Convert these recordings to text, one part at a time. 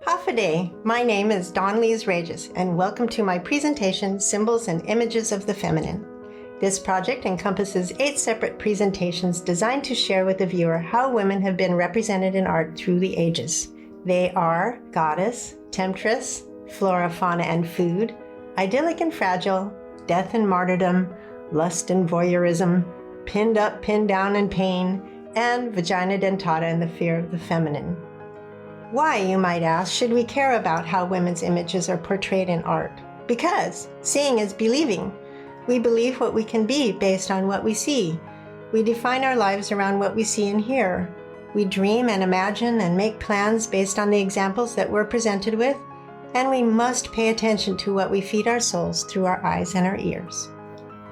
Half a day. My name is Dawn Lees Regis, and welcome to my presentation, Symbols and Images of the Feminine. This project encompasses 8 separate presentations designed to share with the viewer how women have been represented in art through the ages. They are goddess, temptress, flora, fauna, and food, idyllic and fragile, death and martyrdom, lust and voyeurism, pinned up, pinned down, and pain, and vagina dentata and the fear of the feminine. Why, you might ask, should we care about how women's images are portrayed in art? Because seeing is believing. We believe what we can be based on what we see. We define our lives around what we see and hear. We dream and imagine and make plans based on the examples that we're presented with, and we must pay attention to what we feed our souls through our eyes and our ears.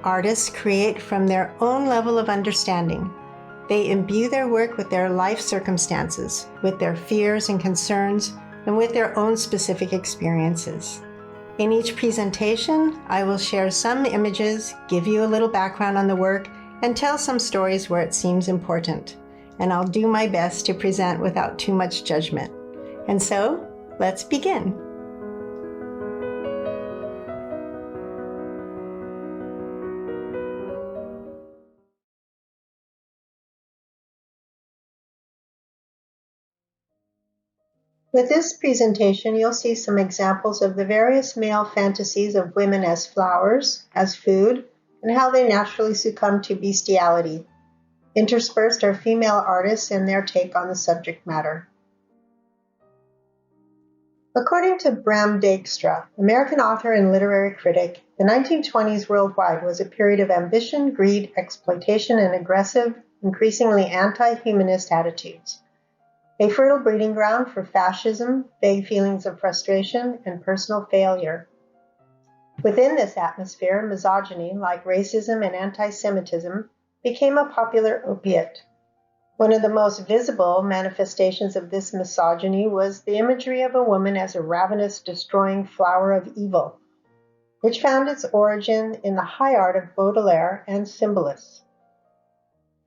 Artists create from their own level of understanding. They imbue their work with their life circumstances, with their fears and concerns, and with their own specific experiences. In each presentation, I will share some images, give you a little background on the work, and tell some stories where it seems important. And I'll do my best to present without too much judgment. And so, let's begin. With this presentation, you'll see some examples of the various male fantasies of women as flowers, as food, and how they naturally succumb to bestiality. Interspersed are female artists and their take on the subject matter. According to Bram Dijkstra, American author and literary critic, the 1920s worldwide was a period of ambition, greed, exploitation, and aggressive, increasingly anti-humanist attitudes. A fertile breeding ground for fascism, vague feelings of frustration, and personal failure. Within this atmosphere, misogyny, like racism and anti-Semitism, became a popular opiate. One of the most visible manifestations of this misogyny was the imagery of a woman as a ravenous, destroying flower of evil, which found its origin in the high art of Baudelaire and symbolists.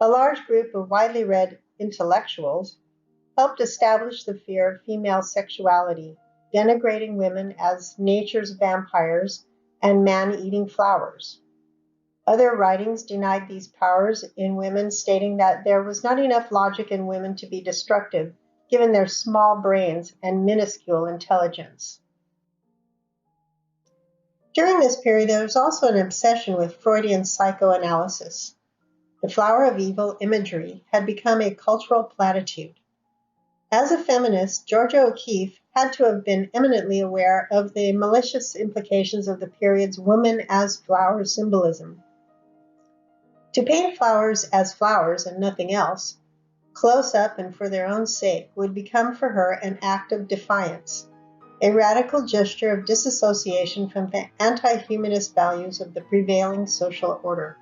A large group of widely read intellectuals helped establish the fear of female sexuality, denigrating women as nature's vampires and man-eating flowers. Other writings denied these powers in women, stating that there was not enough logic in women to be destructive, given their small brains and minuscule intelligence. During this period, there was also an obsession with Freudian psychoanalysis. The flower of evil imagery had become a cultural platitude. As a feminist, Georgia O'Keeffe had to have been eminently aware of the malicious implications of the period's woman as flower symbolism. To paint flowers as flowers and nothing else, close up and for their own sake, would become for her an act of defiance, a radical gesture of disassociation from the anti-humanist values of the prevailing social order.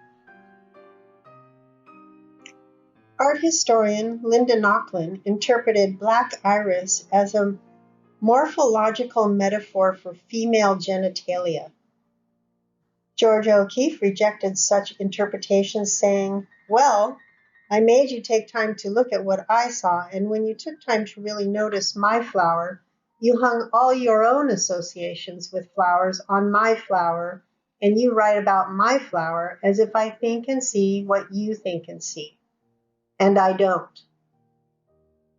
Art historian Linda Nochlin interpreted black iris as a morphological metaphor for female genitalia. Georgia O'Keeffe rejected such interpretations, saying, "Well, I made you take time to look at what I saw, and when you took time to really notice my flower, you hung all your own associations with flowers on my flower, and you write about my flower as if I think and see what you think and see. And I don't."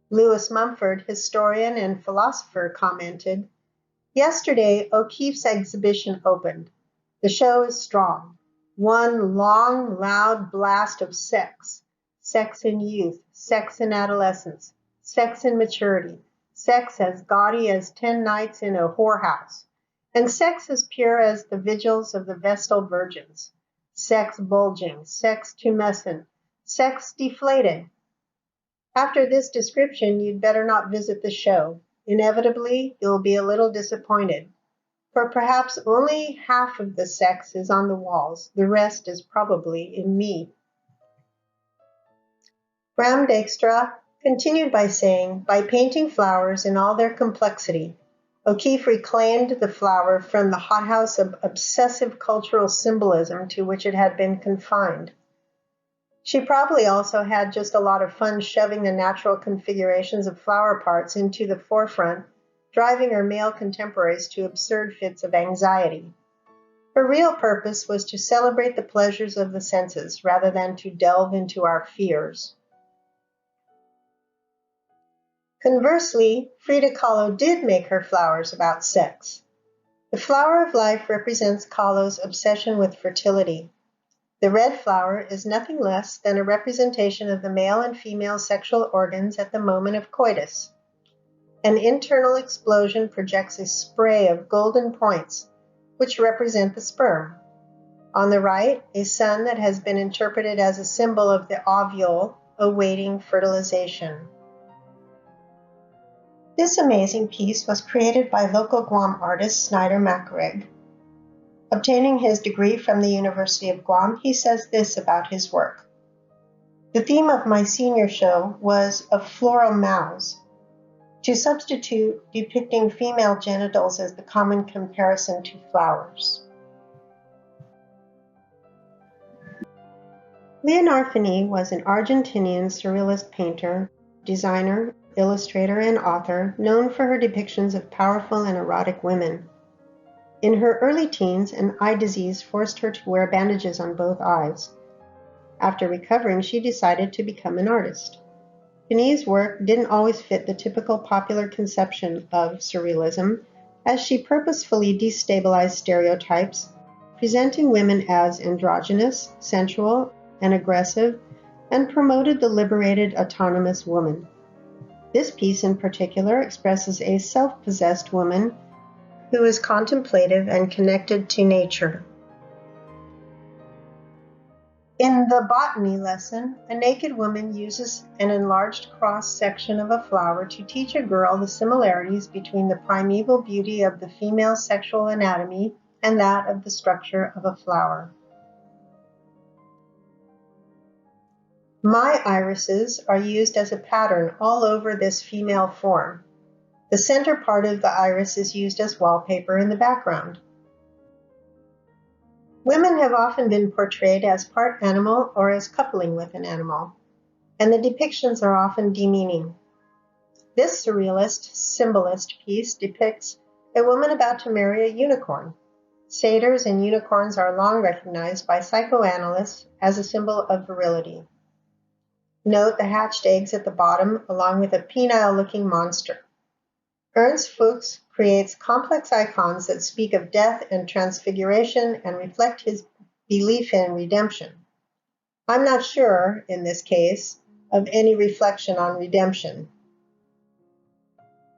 Lewis Mumford, historian and philosopher, commented, "Yesterday, O'Keeffe's exhibition opened. The show is strong. One long, loud blast of sex. Sex in youth, sex in adolescence, sex in maturity, sex as gaudy as 10 nights in a whorehouse, and sex as pure as the vigils of the Vestal Virgins. Sex bulging, sex tumescent, sex deflated. After this description, you'd better not visit the show. Inevitably, you'll be a little disappointed, for perhaps only half of the sex is on the walls. The rest is probably in me." Bram Dijkstra continued by saying, by painting flowers in all their complexity, O'Keeffe reclaimed the flower from the hothouse of obsessive cultural symbolism to which it had been confined. She probably also had just a lot of fun shoving the natural configurations of flower parts into the forefront, driving her male contemporaries to absurd fits of anxiety. Her real purpose was to celebrate the pleasures of the senses rather than to delve into our fears. Conversely, Frida Kahlo did make her flowers about sex. The flower of life represents Kahlo's obsession with fertility. The red flower is nothing less than a representation of the male and female sexual organs at the moment of coitus. An internal explosion projects a spray of golden points, which represent the sperm. On the right, a sun that has been interpreted as a symbol of the ovule awaiting fertilization. This amazing piece was created by local Guam artist Snyder Macareg. Obtaining his degree from the University of Guam, he says this about his work. The theme of my senior show was of floral mouths, to substitute depicting female genitals as the common comparison to flowers. Leonor Fini was an Argentinian surrealist painter, designer, illustrator, and author known for her depictions of powerful and erotic women. In her early teens, an eye disease forced her to wear bandages on both eyes. After recovering, she decided to become an artist. Fini's work didn't always fit the typical popular conception of surrealism, as she purposefully destabilized stereotypes, presenting women as androgynous, sensual, and aggressive, and promoted the liberated, autonomous woman. This piece in particular expresses a self-possessed woman who is contemplative and connected to nature. In the botany lesson, a naked woman uses an enlarged cross-section of a flower to teach a girl the similarities between the primeval beauty of the female sexual anatomy and that of the structure of a flower. My irises are used as a pattern all over this female form. The center part of the iris is used as wallpaper in the background. Women have often been portrayed as part animal or as coupling with an animal, and the depictions are often demeaning. This surrealist, symbolist piece depicts a woman about to marry a unicorn. Satyrs and unicorns are long recognized by psychoanalysts as a symbol of virility. Note the hatched eggs at the bottom, along with a penile-looking monster. Ernst Fuchs creates complex icons that speak of death and transfiguration and reflect his belief in redemption. I'm not sure, in this case, of any reflection on redemption.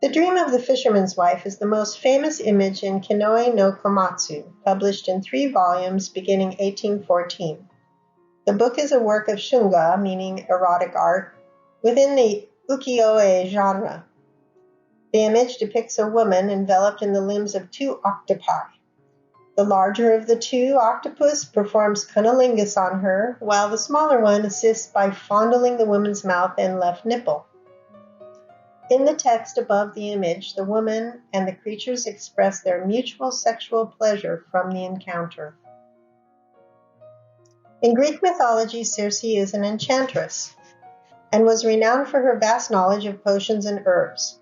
The Dream of the Fisherman's Wife is the most famous image in Kinoe no Komatsu, published in 3 volumes beginning 1814. The book is a work of shunga, meaning erotic art, within the ukiyo-e genre. The image depicts a woman enveloped in the limbs of 2 octopi. The larger of the 2 octopus performs cunnilingus on her, while the smaller one assists by fondling the woman's mouth and left nipple. In the text above the image, the woman and the creatures express their mutual sexual pleasure from the encounter. In Greek mythology, Circe is an enchantress and was renowned for her vast knowledge of potions and herbs.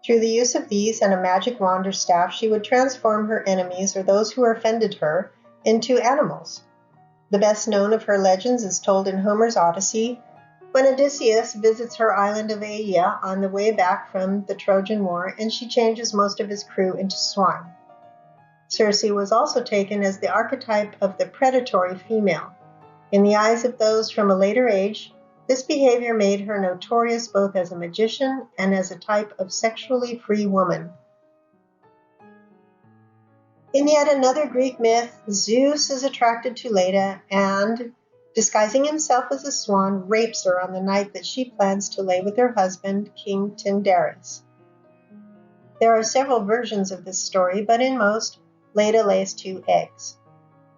Through the use of these and a magic wand or staff, she would transform her enemies or those who offended her into animals. The best known of her legends is told in Homer's Odyssey, when Odysseus visits her island of Aeaea on the way back from the Trojan War, and she changes most of his crew into swine. Circe was also taken as the archetype of the predatory female. In the eyes of those from a later age, this behavior made her notorious both as a magician and as a type of sexually free woman. In yet another Greek myth, Zeus is attracted to Leda and, disguising himself as a swan, rapes her on the night that she plans to lay with her husband, King Tyndareus. There are several versions of this story, but in most, Leda lays 2 eggs.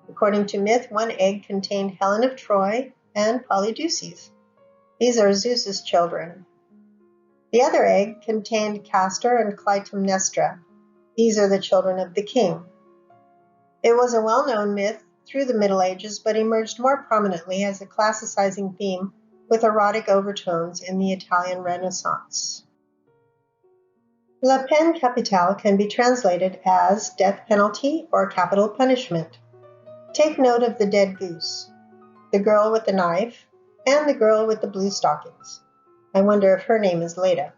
According to myth, 1 egg contained Helen of Troy and Polydeuces. These are Zeus's children. The other egg contained Castor and Clytemnestra. These are the children of the king. It was a well-known myth through the Middle Ages, but emerged more prominently as a classicizing theme with erotic overtones in the Italian Renaissance. La peine capitale can be translated as death penalty or capital punishment. Take note of the dead goose, the girl with the knife, and the girl with the blue stockings. I wonder if her name is Leda.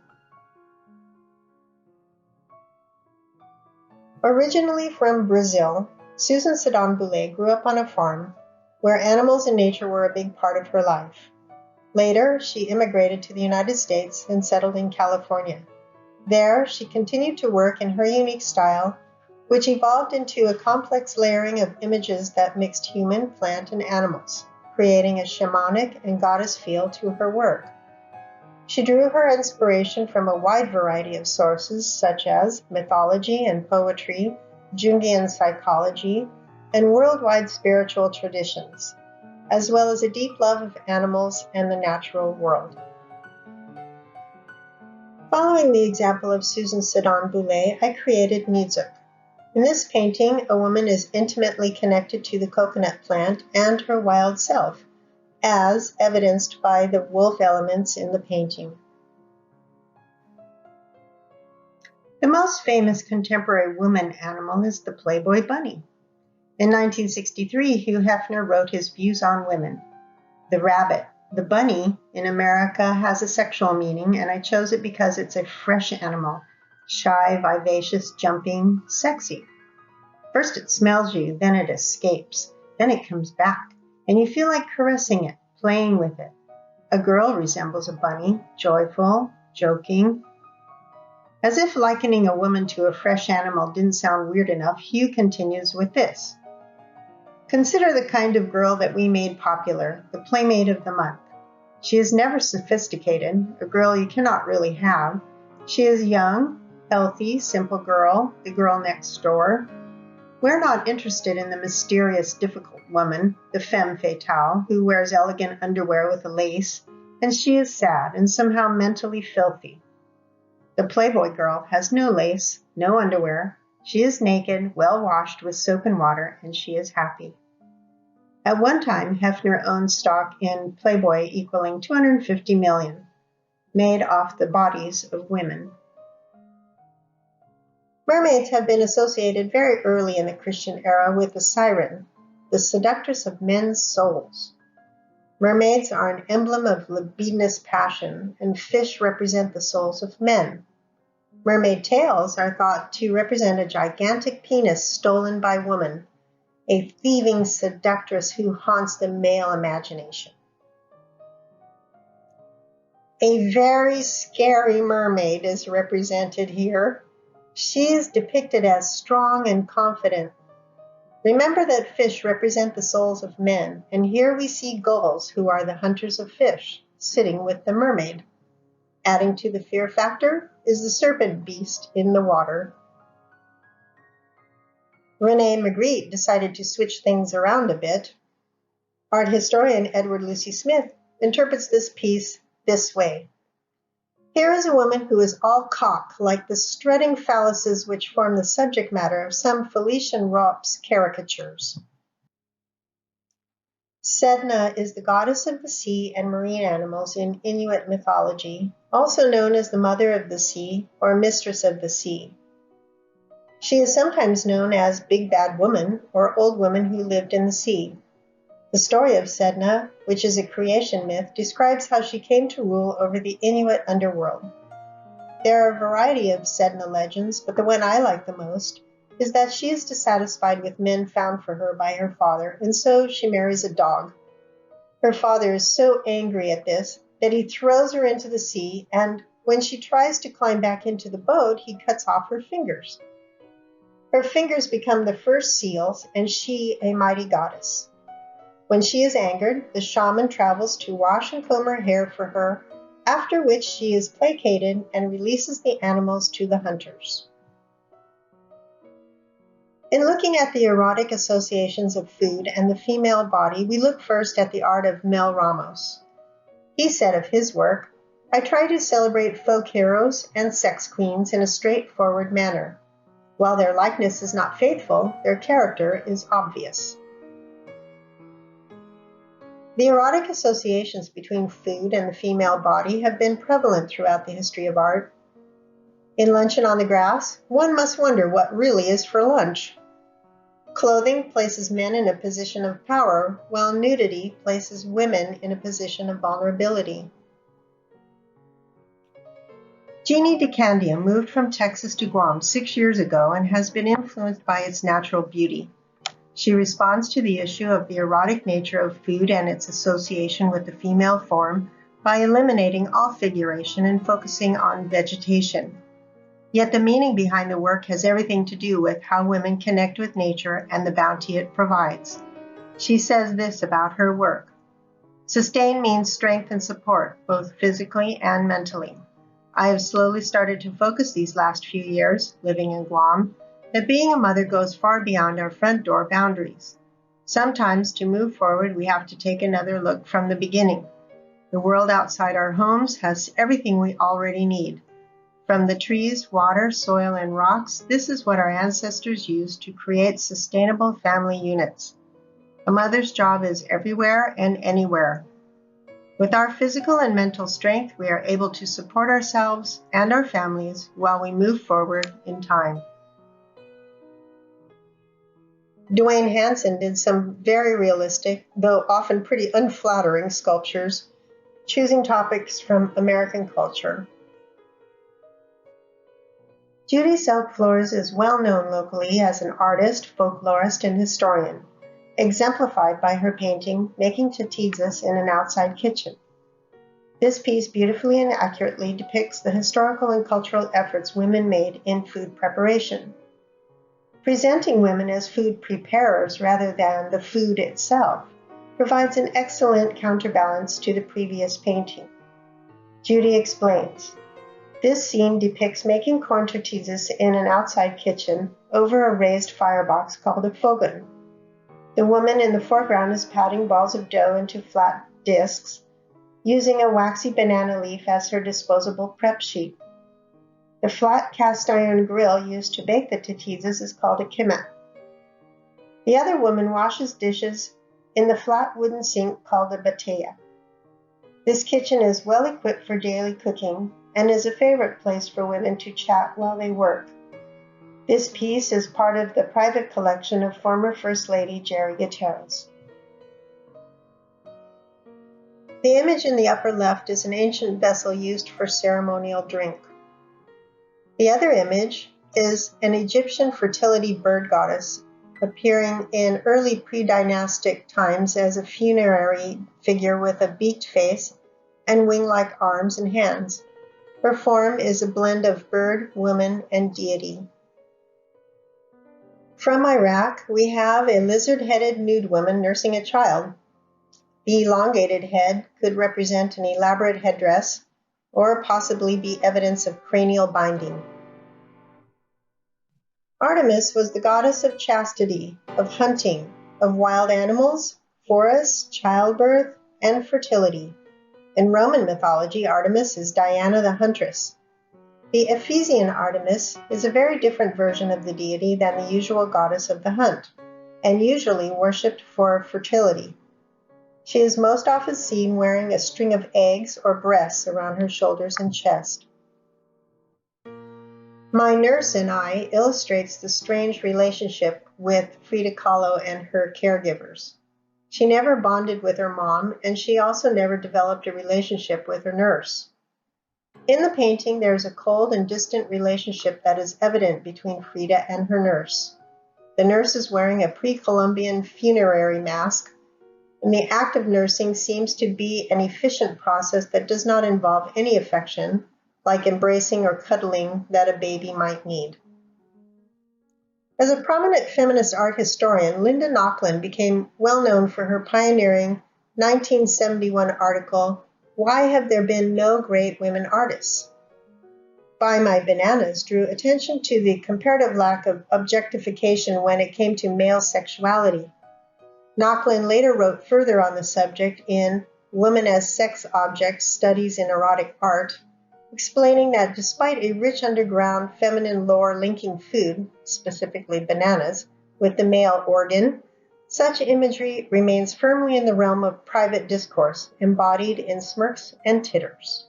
Originally from Brazil, Susan Sedan Boulay grew up on a farm where animals and nature were a big part of her life. Later, she immigrated to the United States and settled in California. There, she continued to work in her unique style, which evolved into a complex layering of images that mixed human, plant, and animals, creating a shamanic and goddess feel to her work. She drew her inspiration from a wide variety of sources such as mythology and poetry, Jungian psychology, and worldwide spiritual traditions, as well as a deep love of animals and the natural world. Following the example of Susan Sedan Boulay, I created Muzuk. In this painting, a woman is intimately connected to the coconut plant and her wild self, as evidenced by the wolf elements in the painting. The most famous contemporary woman animal is the Playboy bunny. In 1963, Hugh Hefner wrote his views on women. The rabbit, the bunny, in America has a sexual meaning, and I chose it because it's a fresh animal, shy, vivacious, jumping, sexy. First it smells you, then it escapes, then it comes back, and you feel like caressing it, playing with it. A girl resembles a bunny, joyful, joking. As if likening a woman to a fresh animal didn't sound weird enough, Hugh continues with this. Consider the kind of girl that we made popular, the Playmate of the Month. She is never sophisticated, a girl you cannot really have. She is young, healthy, simple girl, the girl next door. We're not interested in the mysterious, difficult woman, the femme fatale, who wears elegant underwear with a lace, and she is sad and somehow mentally filthy. The Playboy girl has no lace, no underwear. She is naked, well washed with soap and water, and she is happy. At one time, Hefner owned stock in Playboy equaling 250 million, made off the bodies of women. Mermaids have been associated very early in the Christian era with the siren, the seductress of men's souls. Mermaids are an emblem of libidinous passion, and fish represent the souls of men. Mermaid tails are thought to represent a gigantic penis stolen by woman, a thieving seductress who haunts the male imagination. A very scary mermaid is represented here. She is depicted as strong and confident. Remember that fish represent the souls of men, and here we see gulls, who are the hunters of fish, sitting with the mermaid. Adding to the fear factor is the serpent beast in the water. René Magritte decided to switch things around a bit. Art historian Edward Lucy Smith interprets this piece this way. Here is a woman who is all cock, like the strutting phalluses which form the subject matter of some Felician Ropp's caricatures. Sedna is the goddess of the sea and marine animals in Inuit mythology, also known as the Mother of the Sea or Mistress of the Sea. She is sometimes known as Big Bad Woman or Old Woman Who Lived in the Sea. The story of Sedna, which is a creation myth, describes how she came to rule over the Inuit underworld. There are a variety of Sedna legends, but the one I like the most is that she is dissatisfied with men found for her by her father, and so she marries a dog. Her father is so angry at this that he throws her into the sea, and when she tries to climb back into the boat, he cuts off her fingers. Her fingers become the first seals, and she a mighty goddess. When she is angered, the shaman travels to wash and comb her hair for her, after which she is placated and releases the animals to the hunters. In looking at the erotic associations of food and the female body, we look first at the art of Mel Ramos. He said of his work, "I try to celebrate folk heroes and sex queens in a straightforward manner. While their likeness is not faithful, their character is obvious." The erotic associations between food and the female body have been prevalent throughout the history of art. In Luncheon on the Grass, one must wonder what really is for lunch. Clothing places men in a position of power, while nudity places women in a position of vulnerability. Jeannie DeCandia moved from Texas to Guam 6 years ago and has been influenced by its natural beauty. She responds to the issue of the erotic nature of food and its association with the female form by eliminating all figuration and focusing on vegetation. Yet the meaning behind the work has everything to do with how women connect with nature and the bounty it provides. She says this about her work. Sustain means strength and support, both physically and mentally. I have slowly started to focus these last few years, living in Guam, that being a mother goes far beyond our front door boundaries. Sometimes, to move forward, we have to take another look from the beginning. The world outside our homes has everything we already need. From the trees, water, soil, and rocks, this is what our ancestors used to create sustainable family units. A mother's job is everywhere and anywhere. With our physical and mental strength, we are able to support ourselves and our families while we move forward in time. Dwayne Hansen did some very realistic, though often pretty unflattering sculptures, choosing topics from American culture. Judy Selk Flores is well known locally as an artist, folklorist, and historian, exemplified by her painting, Making Tzitzis in an Outside Kitchen. This piece beautifully and accurately depicts the historical and cultural efforts women made in food preparation. Presenting women as food preparers rather than the food itself provides an excellent counterbalance to the previous painting. Judy explains, this scene depicts making corn tortillas in an outside kitchen over a raised firebox called a fogan. The woman in the foreground is patting balls of dough into flat discs, using a waxy banana leaf as her disposable prep sheet. The flat cast iron grill used to bake the tortillas is called a kimat. The other woman washes dishes in the flat wooden sink called a bataya. This kitchen is well equipped for daily cooking and is a favorite place for women to chat while they work. This piece is part of the private collection of former First Lady Jerry Gutierrez. The image in the upper left is an ancient vessel used for ceremonial drink. The other image is an Egyptian fertility bird goddess appearing in early pre-dynastic times as a funerary figure with a beaked face and wing-like arms and hands. Her form is a blend of bird, woman, and deity. From Iraq, we have a lizard-headed nude woman nursing a child. The elongated head could represent an elaborate headdress or possibly be evidence of cranial binding. Artemis was the goddess of chastity, of hunting, of wild animals, forests, childbirth, and fertility. In Roman mythology, Artemis is Diana the huntress. The Ephesian Artemis is a very different version of the deity than the usual goddess of the hunt, and usually worshipped for fertility. She is most often seen wearing a string of eggs or breasts around her shoulders and chest. My Nurse and I illustrates the strange relationship with Frida Kahlo and her caregivers. She never bonded with her mom, and she also never developed a relationship with her nurse. In the painting, there is a cold and distant relationship that is evident between Frida and her nurse. The nurse is wearing a pre-Columbian funerary mask, and the act of nursing seems to be an efficient process that does not involve any affection, like embracing or cuddling that a baby might need. As a prominent feminist art historian, Linda Nochlin became well known for her pioneering 1971 article, Why Have There Been No Great Women Artists? Buy My Bananas drew attention to the comparative lack of objectification when it came to male sexuality. Nochlin later wrote further on the subject in Women as Sex Objects, Studies in Erotic Art, explaining that despite a rich underground feminine lore linking food, specifically bananas, with the male organ, such imagery remains firmly in the realm of private discourse, embodied in smirks and titters.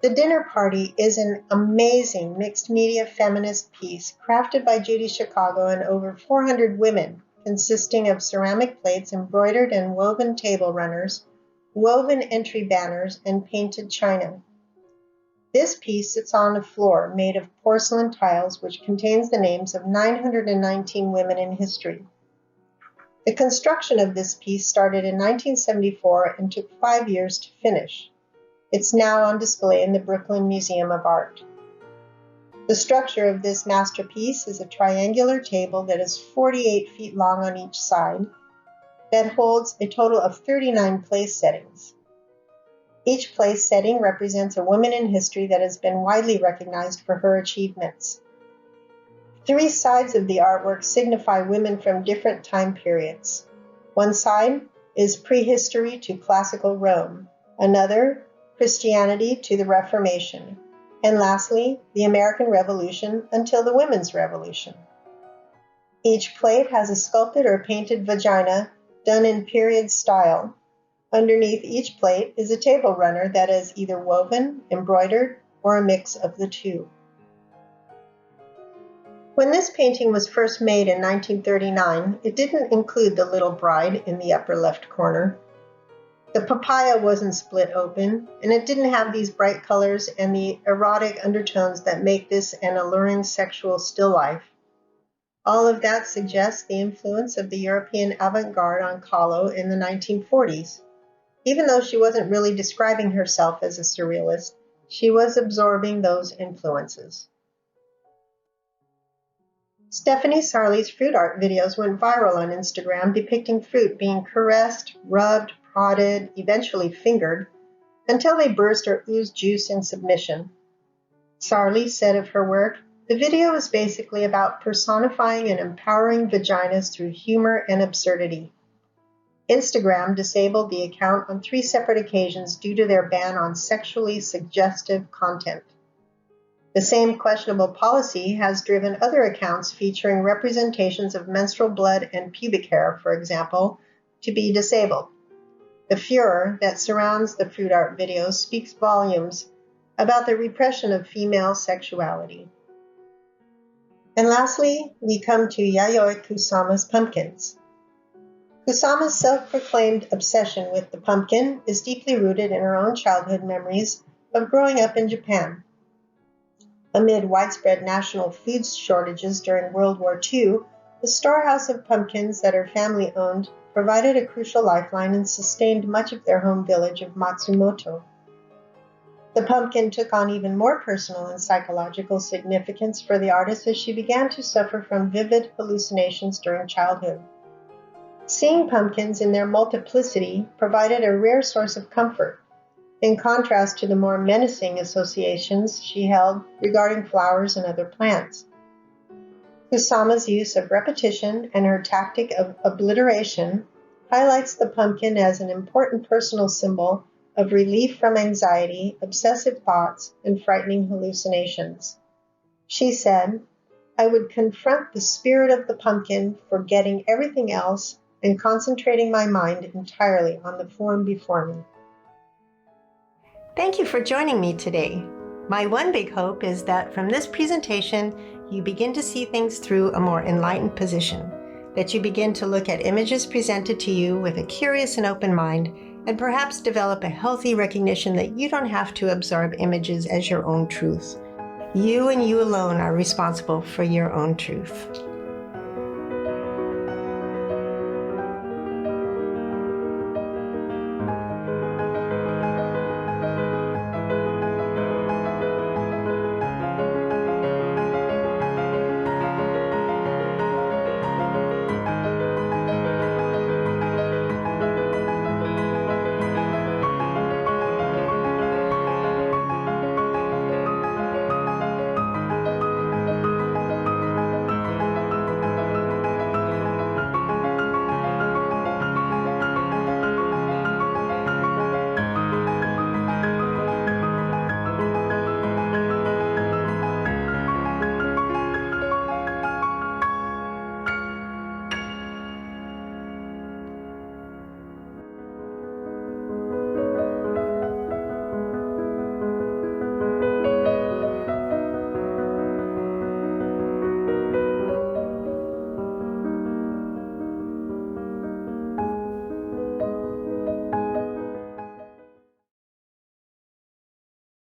The Dinner Party is an amazing mixed media feminist piece crafted by Judy Chicago and over 400 women, consisting of ceramic plates, embroidered and woven table runners, woven entry banners, and painted china. This piece sits on a floor made of porcelain tiles which contains the names of 919 women in history. The construction of this piece started in 1974 and took 5 years to finish. It's now on display in the Brooklyn Museum of Art. The structure of this masterpiece is a triangular table that is 48 feet long on each side, that holds a total of 39 place settings. Each place setting represents a woman in history that has been widely recognized for her achievements. 3 sides of the artwork signify women from different time periods. One side is prehistory to classical Rome, another, Christianity to the Reformation, and lastly, the American Revolution until the Women's Revolution. Each plate has a sculpted or painted vagina done in period style. Underneath each plate is a table runner that is either woven, embroidered, or a mix of the two. When this painting was first made in 1939, it didn't include the little bride in the upper left corner. The papaya wasn't split open, and it didn't have these bright colors and the erotic undertones that make this an alluring sexual still life. All of that suggests the influence of the European avant-garde on Kahlo in the 1940s. Even though she wasn't really describing herself as a surrealist, she was absorbing those influences. Stephanie Sarli's fruit art videos went viral on Instagram depicting fruit being caressed, rubbed, prodded, eventually fingered, until they burst or oozed juice in submission. Sarli said of her work, "The video is basically about personifying and empowering vaginas through humor and absurdity." Instagram disabled the account on 3 separate occasions due to their ban on sexually suggestive content. The same questionable policy has driven other accounts featuring representations of menstrual blood and pubic hair, for example, to be disabled. The furor that surrounds the fruit art videos speaks volumes about the repression of female sexuality. And lastly, we come to Yayoi Kusama's pumpkins. Kusama's self-proclaimed obsession with the pumpkin is deeply rooted in her own childhood memories of growing up in Japan. Amid widespread national food shortages during World War II, the storehouse of pumpkins that her family owned provided a crucial lifeline and sustained much of their home village of Matsumoto. The pumpkin took on even more personal and psychological significance for the artist as she began to suffer from vivid hallucinations during childhood. Seeing pumpkins in their multiplicity provided a rare source of comfort, in contrast to the more menacing associations she held regarding flowers and other plants. Kusama's use of repetition and her tactic of obliteration highlights the pumpkin as an important personal symbol of relief from anxiety, obsessive thoughts, and frightening hallucinations. She said, "I would confront the spirit of the pumpkin, forgetting everything else and concentrating my mind entirely on the form before me." Thank you for joining me today. My one big hope is that from this presentation, you begin to see things through a more enlightened position, that you begin to look at images presented to you with a curious and open mind, and perhaps develop a healthy recognition that you don't have to absorb images as your own truth. You and you alone are responsible for your own truth.